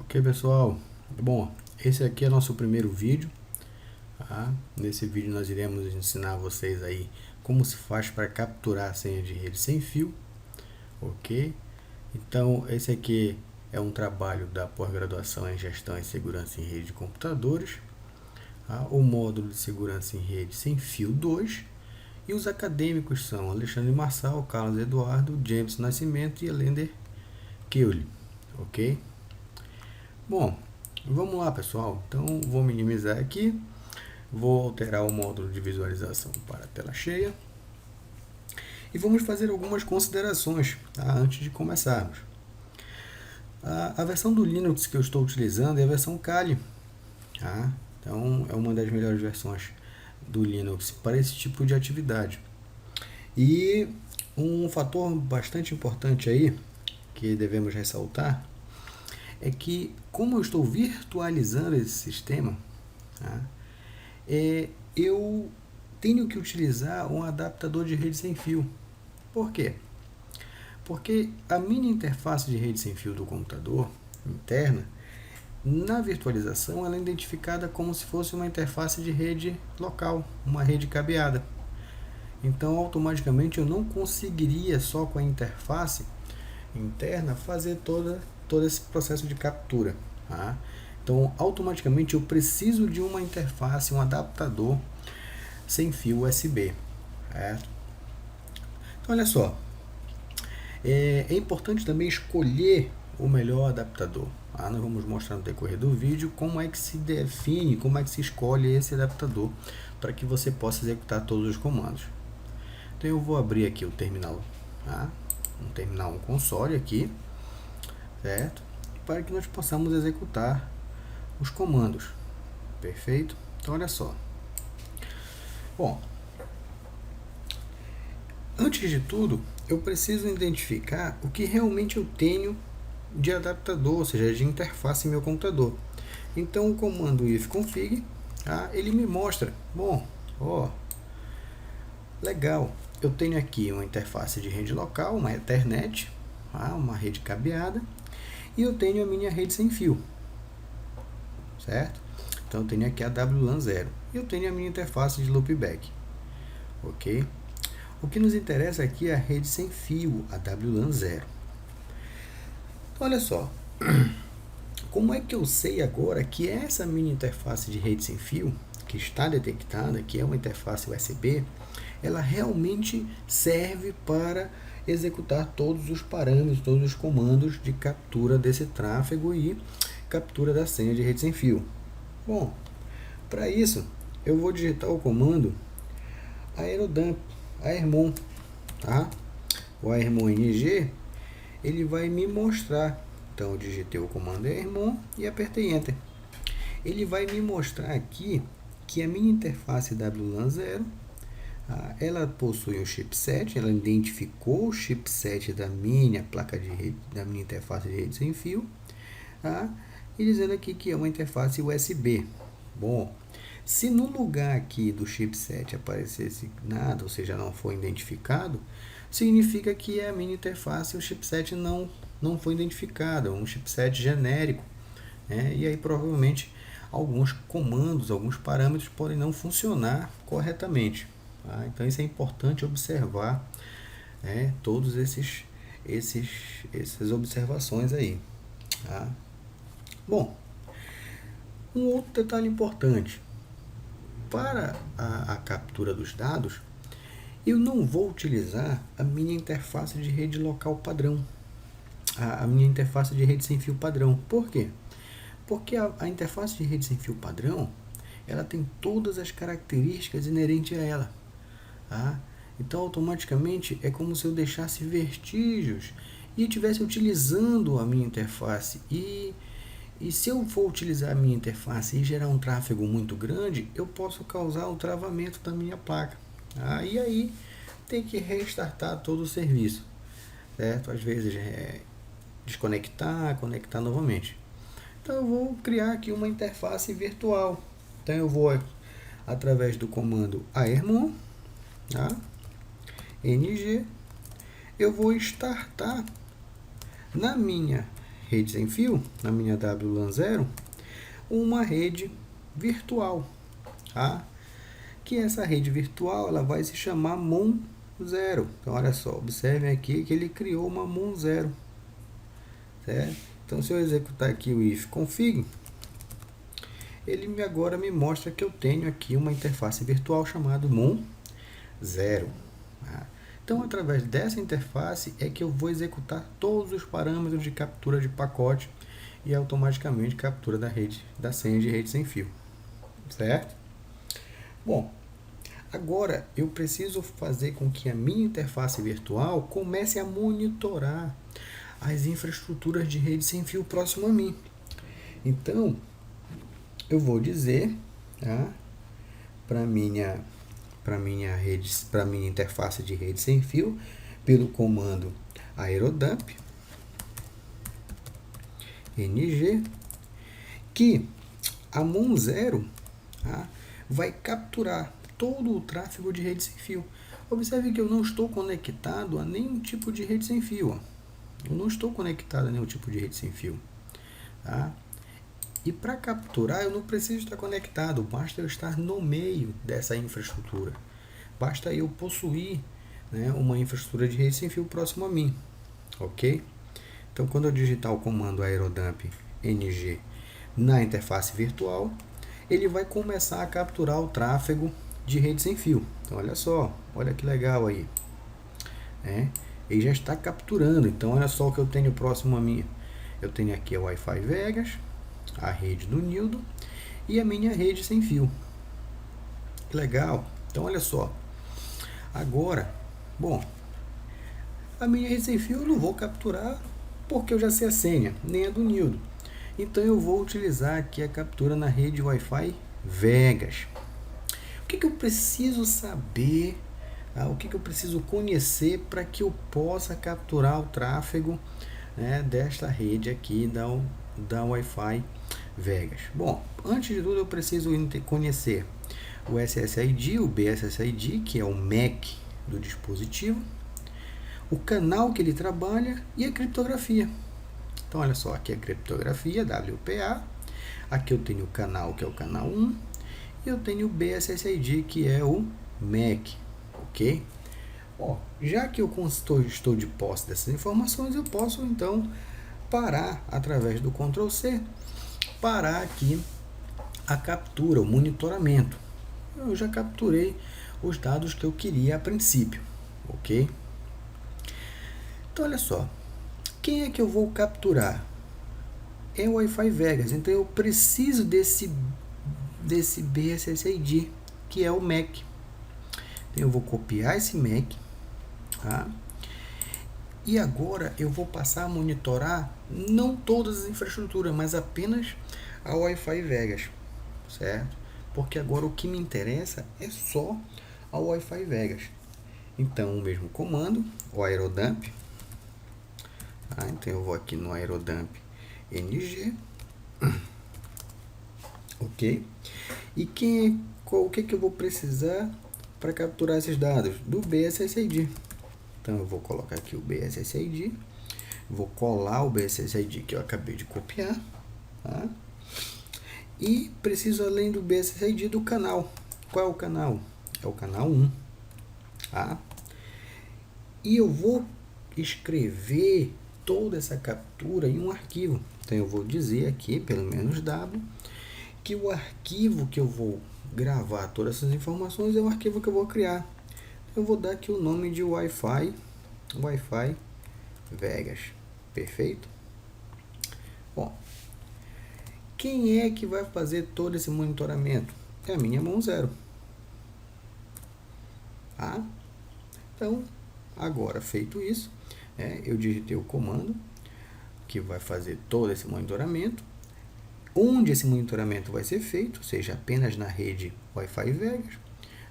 Ok, pessoal, bom, esse aqui é nosso primeiro vídeo, tá? Nesse vídeo nós iremos ensinar vocês aí como se faz para capturar a senha de rede sem fio, ok? Então esse aqui é um trabalho da pós-graduação em Gestão e Segurança em Rede de Computadores, tá? O módulo de Segurança em Rede sem fio 2, e os acadêmicos são Alexandre Marçal, Carlos Eduardo, James Nascimento e Elender Keuli, ok? Bom, vamos lá, pessoal. Então vou minimizar aqui, vou alterar o módulo de visualização para a tela cheia e vamos fazer algumas considerações, tá, antes de começarmos. A versão do Linux que eu estou utilizando é a versão Kali, tá? Então é uma das melhores versões do Linux para esse tipo de atividade. E um fator bastante importante aí que devemos ressaltar é que, como eu estou virtualizando esse sistema, tá, eu tenho que utilizar um adaptador de rede sem fio. Por quê? Porque a mini interface de rede sem fio do computador interna, na virtualização, ela é identificada como se fosse uma interface de rede local, uma rede cabeada. Então, automaticamente, eu não conseguiria só com a interface interna fazer todo esse processo de captura, tá? Então, automaticamente eu preciso de uma interface, um adaptador sem fio USB, certo? Então, olha só, é importante também escolher o melhor adaptador. Nós vamos mostrar no decorrer do vídeo como é que se define, como é que se escolhe esse adaptador para que você possa executar todos os comandos. Então, eu vou abrir aqui o terminal, tá? Um console aqui, certo? Para que nós possamos executar os comandos. Perfeito? Então olha só. Bom, antes de tudo, eu preciso identificar o que realmente eu tenho de adaptador, ou seja, de interface em meu computador. Então o comando ifconfig, tá? Ele me mostra, bom, ó, legal, eu tenho aqui uma interface de rede local, uma Ethernet, tá? Uma rede cabeada, e eu tenho a minha rede sem fio, certo? Então eu tenho aqui a WLAN 0 e eu tenho a minha interface de loopback, ok? O que nos interessa aqui é a rede sem fio, a WLAN 0. Então, olha só, como é que eu sei agora que essa minha interface de rede sem fio, que está detectada, que é uma interface USB, ela realmente serve para executar todos os parâmetros, todos os comandos de captura desse tráfego e captura da senha de rede sem fio? Bom, para isso eu vou digitar o comando aermon, tá? O aermon ng, ele vai me mostrar. Então eu digitei o comando aermon e apertei enter. Ele vai me mostrar aqui que a minha interface WLAN 0, ela possui um chipset, ela identificou o chipset da minha placa de rede, da minha interface de rede sem fio, tá? E dizendo aqui que é uma interface USB. Bom, se no lugar aqui do chipset aparecesse nada, ou seja, não foi identificado, significa que a minha interface, o chipset não foi identificado, é um chipset genérico, né? E aí provavelmente alguns comandos, alguns parâmetros podem não funcionar corretamente, tá? Então isso é importante observar, né, todos essas observações aí, tá? Bom, um outro detalhe importante, para a captura dos dados, eu não vou utilizar a minha interface de rede local padrão, a minha interface de rede sem fio padrão. Por quê? Porque a interface de rede sem fio padrão, ela tem todas as características inerentes a ela, tá? Então, automaticamente, é como se eu deixasse vestígios e estivesse utilizando a minha interface. E se eu for utilizar a minha interface e gerar um tráfego muito grande, eu posso causar um travamento da minha placa. E aí tem que restartar todo o serviço, certo? Às vezes desconectar, conectar novamente. Então eu vou criar aqui uma interface virtual. Então eu vou, através do comando aermon, tá? ng, eu vou startar na minha rede sem fio, na minha WLAN 0, uma rede virtual, tá? Que essa rede virtual ela vai se chamar MON 0. Então, olha só, observem aqui que ele criou uma MON 0, certo? Então, se eu executar aqui o if config, ele agora me mostra que eu tenho aqui uma interface virtual chamada MON 0. Tá? Então, através dessa interface é que eu vou executar todos os parâmetros de captura de pacote e automaticamente captura da senha de rede sem fio, certo? Bom, agora eu preciso fazer com que a minha interface virtual comece a monitorar as infraestruturas de rede sem fio próximo a mim. Então, eu vou dizer, tá, para minha interface de rede sem fio, pelo comando aerodump ng, que a MON 0, tá, vai capturar todo o tráfego de rede sem fio. Observe que eu não estou conectado a nenhum tipo de rede sem fio. Ó. Eu não estou conectado a nenhum tipo de rede sem fio. Tá? E para capturar, eu não preciso estar conectado, basta eu estar no meio dessa infraestrutura. Basta eu possuir, né, uma infraestrutura de rede sem fio próximo a mim. Ok? Então, quando eu digitar o comando aerodump ng na interface virtual, ele vai começar a capturar o tráfego de rede sem fio. Então, olha só, olha que legal aí. Ele já está capturando. Então, olha só o que eu tenho próximo a mim. Eu tenho aqui a Wi-Fi Vegas, a rede do Nildo e a minha rede sem fio. Que legal. Então, olha só. Agora, bom, a minha rede sem fio eu não vou capturar porque eu já sei a senha, nem a do Nildo. Então, eu vou utilizar aqui a captura na rede Wi-Fi Vegas. O que eu preciso saber, o que eu preciso conhecer para que eu possa capturar o tráfego, né, desta rede aqui da Wi-Fi Vegas? Bom, antes de tudo eu preciso conhecer o SSID, o BSSID, que é o MAC do dispositivo, o canal que ele trabalha e a criptografia. Então, olha só, aqui é a criptografia, WPA, aqui eu tenho o canal, que é o canal 1, e eu tenho o BSSID, que é o MAC, ok? Ó, já que eu estou de posse dessas informações, eu posso, então, parar, através do Ctrl C, parar aqui a captura, o monitoramento. Eu já capturei os dados que eu queria a princípio, ok? Então, olha só, quem é que eu vou capturar? É o Wi-Fi Vegas, então eu preciso desse BSSID, que é o MAC. Então, eu vou copiar esse MAC, tá? E agora eu vou passar a monitorar não todas as infraestruturas, mas apenas a Wi-Fi Vegas, certo? Porque agora o que me interessa é só a Wi-Fi Vegas. Então, o mesmo comando, o aerodump. Tá? Então, eu vou aqui no aerodump ng. Ok? E o que eu vou precisar para capturar esses dados? Do BSSID. Então, eu vou colocar aqui o BSSID. Vou colar o BSSID que eu acabei de copiar. Tá? E preciso, além do BSSID, do canal. Qual é o canal? É o canal 1. Tá? E eu vou escrever toda essa captura em um arquivo. Então, eu vou dizer aqui, pelo menos W, que o arquivo que eu vou gravar todas essas informações é o arquivo que eu vou criar. Eu vou dar aqui o nome de Wi-Fi Vegas. Perfeito? Bom, quem é que vai fazer todo esse monitoramento? É a minha MON 0. Tá? Então, agora feito isso, eu digitei o comando que vai fazer todo esse monitoramento. Onde esse monitoramento vai ser feito, seja apenas na rede Wi-Fi Vegas.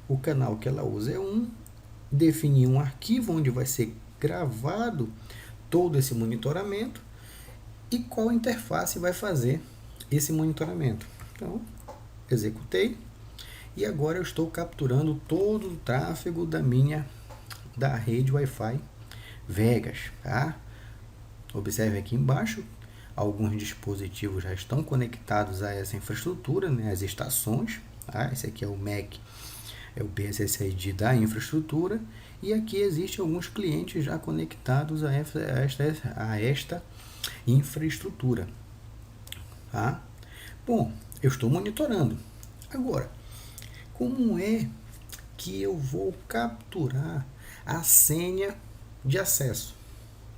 O canal que ela usa é 1. Definir um arquivo onde vai ser gravado todo esse monitoramento e qual interface vai fazer esse monitoramento. Então, executei e agora eu estou capturando todo o tráfego da rede Wi-Fi Vegas. Tá? Observe aqui embaixo alguns dispositivos já estão conectados a essa infraestrutura, né, as estações. Tá? Esse aqui é o MAC, é o PSSID da infraestrutura. E aqui existem alguns clientes já conectados a esta infraestrutura. Tá? Bom, eu estou monitorando. Agora, como é que eu vou capturar a senha de acesso?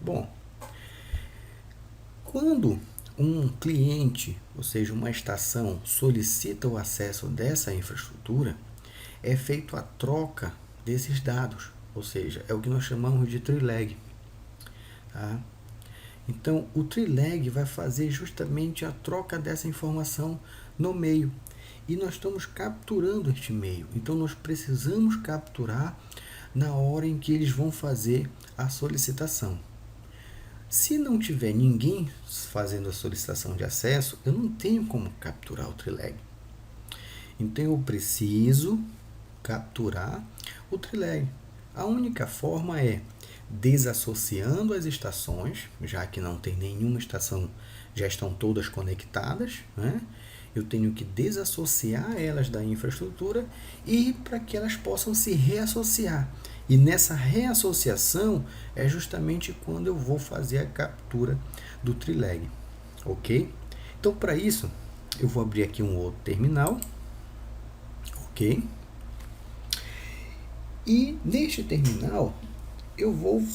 Bom, quando um cliente, ou seja, uma estação, solicita o acesso dessa infraestrutura, é feito a troca desses dados, ou seja, é o que nós chamamos de tree lag. Tá? Então, o tree lag vai fazer justamente a troca dessa informação no meio. E nós estamos capturando este meio. Então, nós precisamos capturar na hora em que eles vão fazer a solicitação. Se não tiver ninguém fazendo a solicitação de acesso, eu não tenho como capturar o tree lag. Então, eu preciso capturar o tree lag. A única forma é desassociando as estações, já que não tem nenhuma estação, já estão todas conectadas, né? Eu tenho que desassociar elas da infraestrutura e para que elas possam se reassociar. E nessa reassociação é justamente quando eu vou fazer a captura do tree lag, ok? Então, para isso, eu vou abrir aqui um outro terminal, ok? E neste terminal, eu vou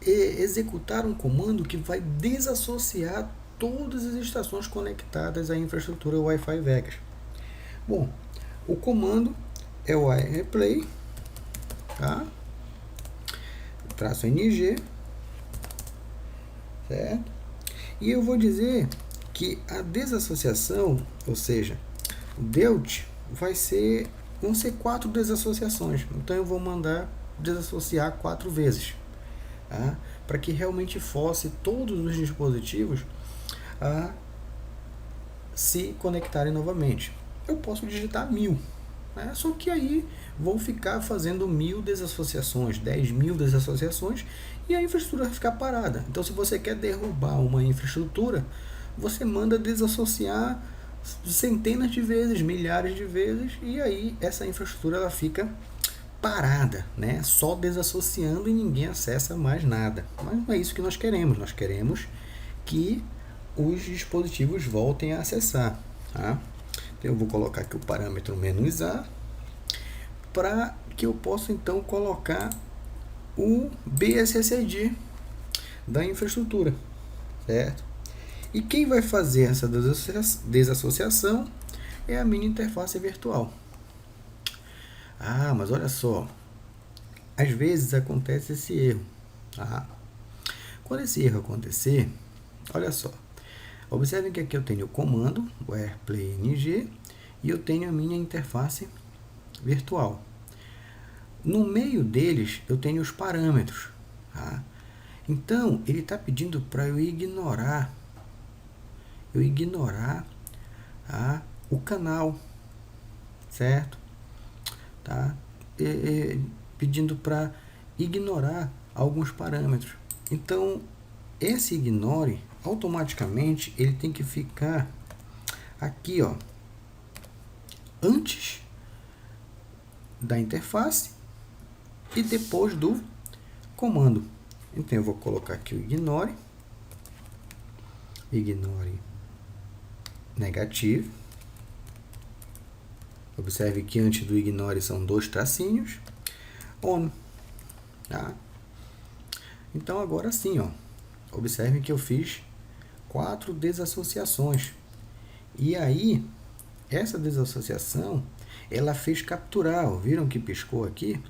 executar um comando que vai desassociar todas as estações conectadas à infraestrutura Wi-Fi Vegas. Bom, o comando é o replay, tá? -ng, certo? E eu vou dizer que a desassociação, ou seja, o DELT, vão ser 4 desassociações. Então eu vou mandar desassociar 4 vezes, tá? Para que realmente force todos os dispositivos a se conectarem novamente. Eu posso digitar 1000, né? Só que aí vou ficar fazendo 1000 desassociações, 10.000 desassociações, e a infraestrutura vai ficar parada. Então, se você quer derrubar uma infraestrutura, você manda desassociar centenas de vezes, milhares de vezes, e aí essa infraestrutura ela fica parada, né? Só desassociando e ninguém acessa mais nada. Mas não é isso que nós queremos. Nós queremos que os dispositivos voltem a acessar. Tá? Então, eu vou colocar aqui o parâmetro "-a", para que eu possa então colocar o BSSID da infraestrutura, certo? E quem vai fazer essa desassociação é a minha interface virtual. Ah, mas olha só, às vezes acontece esse erro. Tá? Quando esse erro acontecer, olha só, observem que aqui eu tenho o comando, o airplay-ng, e eu tenho a minha interface virtual. No meio deles, eu tenho os parâmetros. Tá? Então, ele está pedindo para eu ignorar o canal, certo? Tá? Pedindo para ignorar alguns parâmetros. Então, esse ignore, automaticamente, ele tem que ficar aqui, ó, antes da interface e depois do comando. Então, eu vou colocar aqui o ignore negativo. Observe que antes do ignore são 2 tracinhos. On. Tá? Então, agora sim, ó, observe que eu fiz 4 desassociações. E aí, essa desassociação, ela fez capturar. Ó, viram que piscou aqui?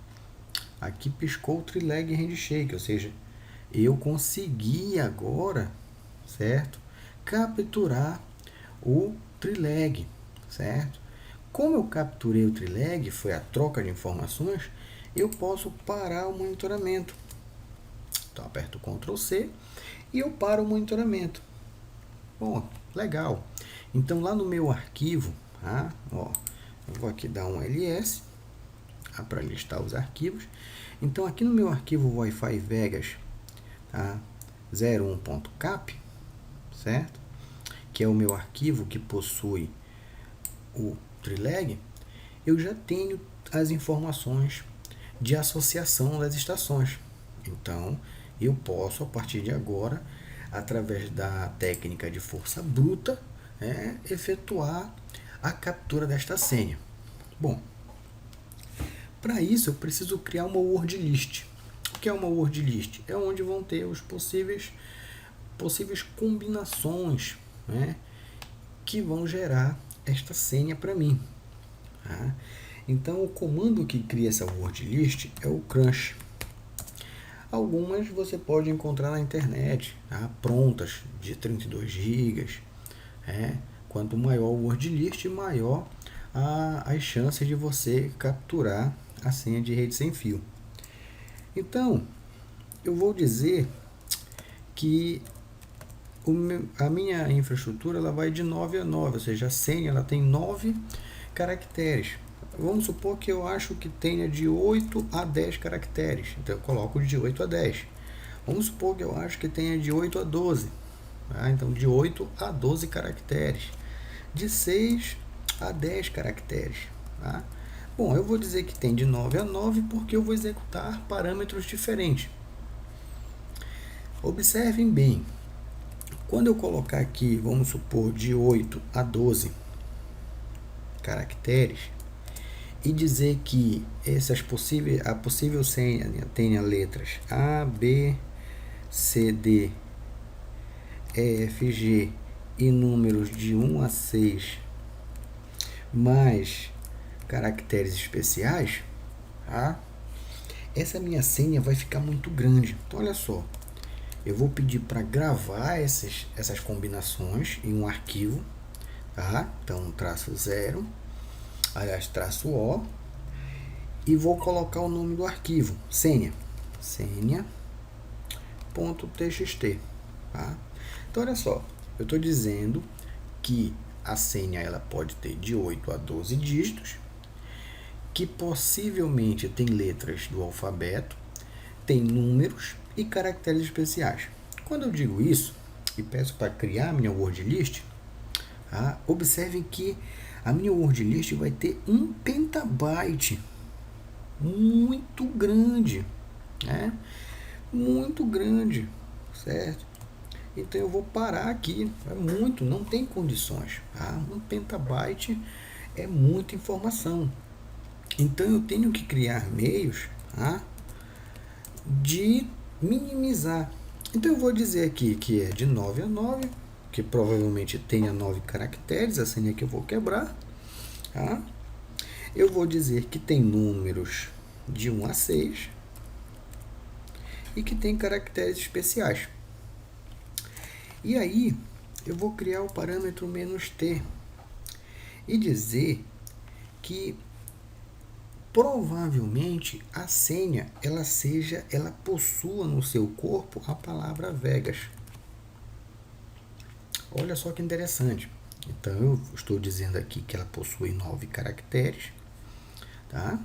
Aqui piscou o tree lag handshake, ou seja, eu consegui agora, certo? Capturar o tree lag, certo? Como eu capturei o tree lag, foi a troca de informações, eu posso parar o monitoramento. Então, aperto o Ctrl C e eu paro o monitoramento. Bom, legal. Então, lá no meu arquivo, tá? Ó, eu vou aqui dar um ls para listar os arquivos. Então, aqui no meu arquivo Wi-Fi Vegas, tá? 01.cap, certo? Que é o meu arquivo que possui o TreeLeg, eu já tenho as informações de associação das estações. Então, eu posso, a partir de agora, através da técnica de força bruta, efetuar a captura desta senha. Bom, para isso eu preciso criar uma word list. O que é uma word list? É onde vão ter os possíveis combinações, que vão gerar esta senha para mim. Tá? Então, o comando que cria essa word list é o crunch. Algumas você pode encontrar na internet, tá? Prontas, de 32 GB. Quanto maior o word list, maior as chances de você capturar a senha de rede sem fio. Então, eu vou dizer que a minha infraestrutura ela vai de 9 a 9, ou seja, a senha ela tem 9 caracteres. Vamos supor que eu acho que tenha de 8 a 10 caracteres, então eu coloco de 8 a 10. Vamos supor que eu acho que tenha de 8 a 12, tá? Então de 8 a 12 caracteres, de 6 a 10 caracteres. Tá? Bom, eu vou dizer que tem de 9 a 9 porque eu vou executar parâmetros diferentes. Observem bem, quando eu colocar aqui, vamos supor, de 8 a 12 caracteres, e dizer que a possível senha tenha letras A, B, C, D, E, F, G e números de 1 a 6, mais caracteres especiais, tá? Essa minha senha vai ficar muito grande. Então, olha só, eu vou pedir para gravar essas combinações em um arquivo, tá? Então, traço 0, aliás, traço O, e vou colocar o nome do arquivo, senha.txt, tá? Então, olha só, eu estou dizendo que a senha ela pode ter de 8 a 12 dígitos, que possivelmente tem letras do alfabeto, tem números e caracteres especiais. Quando eu digo isso e peço para criar minha word list, tá? Observem que a minha word list vai ter 1 petabyte, muito grande, muito grande, certo? Então eu vou parar aqui, é muito, não tem condições, tá? 1 petabyte é muita informação. Então eu tenho que criar meios, tá, de minimizar. Então eu vou dizer aqui que é de 9 a 9, que provavelmente tenha 9 caracteres, a senha que eu vou quebrar. Tá? Eu vou dizer que tem números de 1 a 6 e que tem caracteres especiais. E aí eu vou criar o parâmetro "-t" e dizer que provavelmente a senha ela possua no seu corpo a palavra Vegas. Olha só que interessante. Então eu estou dizendo aqui que ela possui 9 caracteres, tá?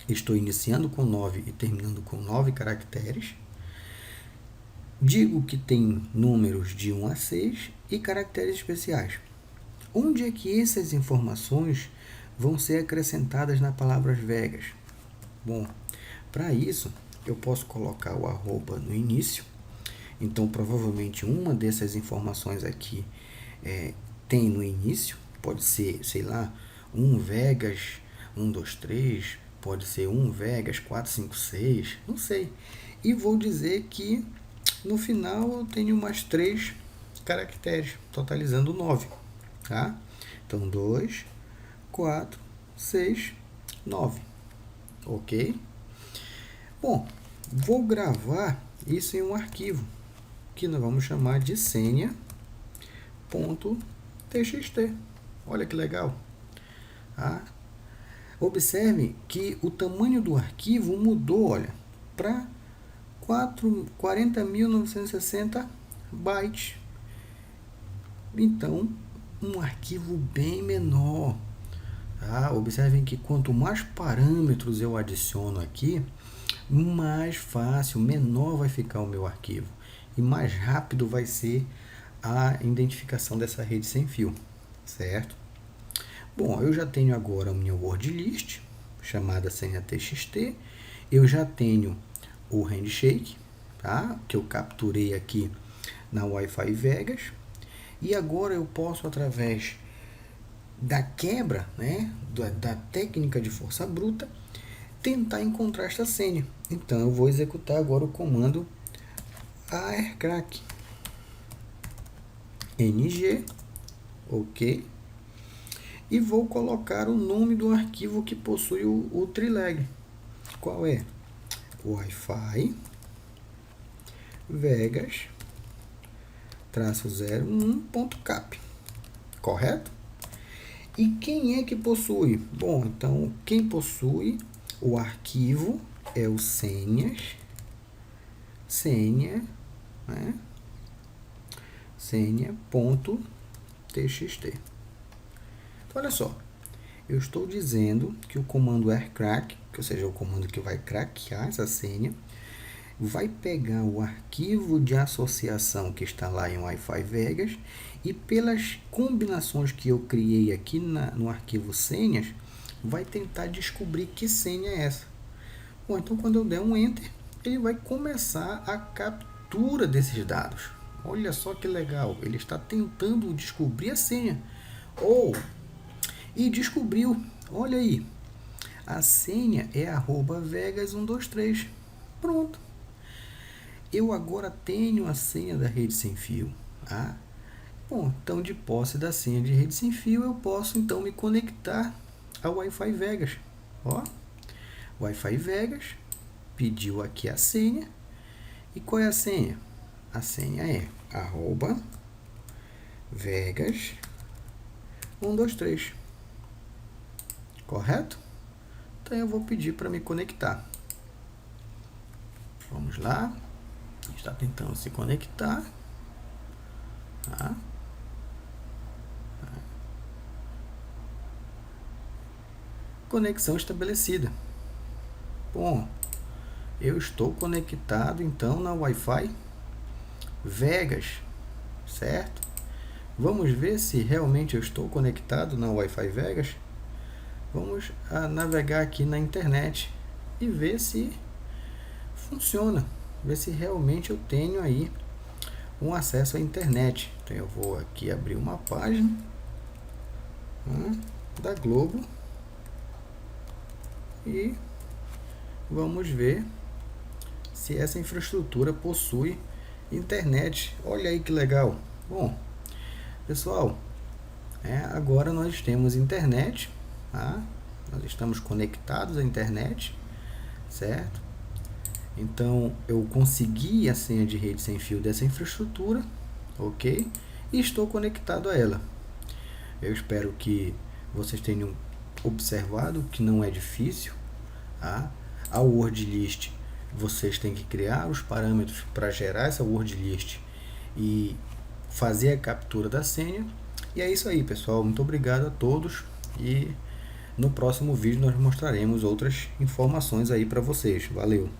Estou iniciando com 9 e terminando com 9 caracteres. Digo que tem números de 1 a 6 e caracteres especiais. Onde é que essas informações vão ser acrescentadas na palavra Vegas? Bom, para isso eu posso colocar o arroba no início. Então provavelmente uma dessas informações aqui tem no início, pode ser, sei lá, 1 Vegas 123, pode ser 1 Vegas 456, não sei. E vou dizer que no final eu tenho mais 3 caracteres, totalizando 9, tá? Então 2, 4, 6, 9, ok? Bom, vou gravar isso em um arquivo que nós vamos chamar de senha.txt. Olha que legal. Tá? Observe que o tamanho do arquivo mudou, olha, para 40.960 bytes. Então, um arquivo bem menor. Tá? Observem que quanto mais parâmetros eu adiciono aqui, mais fácil, menor vai ficar o meu arquivo. E mais rápido vai ser a identificação dessa rede sem fio, certo? Bom, eu já tenho agora a minha word list, chamada senha TXT, eu já tenho o handshake, tá? Que eu capturei aqui na Wi-Fi Vegas, e agora eu posso, através da quebra, né, da técnica de força bruta, tentar encontrar esta senha. Então eu vou executar agora o comando aircrack ng, ok, e vou colocar o nome do arquivo que possui o trilag. Qual é? Wi-Fi Vegas -01.cap, correto? E quem é que possui? Bom, então quem possui o arquivo é o senha, né? senha.txt. Então, olha só, eu estou dizendo que o comando aircrack, ou seja, o comando que vai craquear essa senha, vai pegar o arquivo de associação que está lá em Wi-Fi Vegas e, pelas combinações que eu criei aqui no arquivo senhas, vai tentar descobrir que senha é essa. Bom, então quando eu der um Enter, ele vai começar a captura desses dados. Olha só que legal, ele está tentando descobrir a senha. E descobriu, olha aí, a senha é @vegas123. Pronto. Eu agora tenho a senha da rede sem fio. Tá? Bom, então de posse da senha de rede sem fio, eu posso então me conectar ao Wi-Fi Vegas. Ó, Wi-Fi Vegas pediu aqui a senha. E qual é a senha? A senha é @vegas123. Correto? Então eu vou pedir para me conectar. Vamos lá. Está tentando se conectar. Tá? Conexão estabelecida. Bom, eu estou conectado então na Wi-Fi Vegas, certo? Vamos ver se realmente eu estou conectado na Wi-Fi Vegas. Vamos navegar aqui na internet e ver se funciona, ver se realmente eu tenho aí um acesso à internet. Então eu vou aqui abrir uma página da Globo e vamos ver se essa infraestrutura possui internet. Olha aí que legal. Bom, pessoal, agora nós temos internet, tá? Nós estamos conectados à internet, certo? Então eu consegui a senha de rede sem fio dessa infraestrutura, ok? E estou conectado a ela. Eu espero que vocês tenham observado que não é difícil, tá? A word list, vocês têm que criar os parâmetros para gerar essa word list e fazer a captura da senha. E é isso aí, pessoal. Muito obrigado a todos e no próximo vídeo nós mostraremos outras informações aí para vocês. Valeu!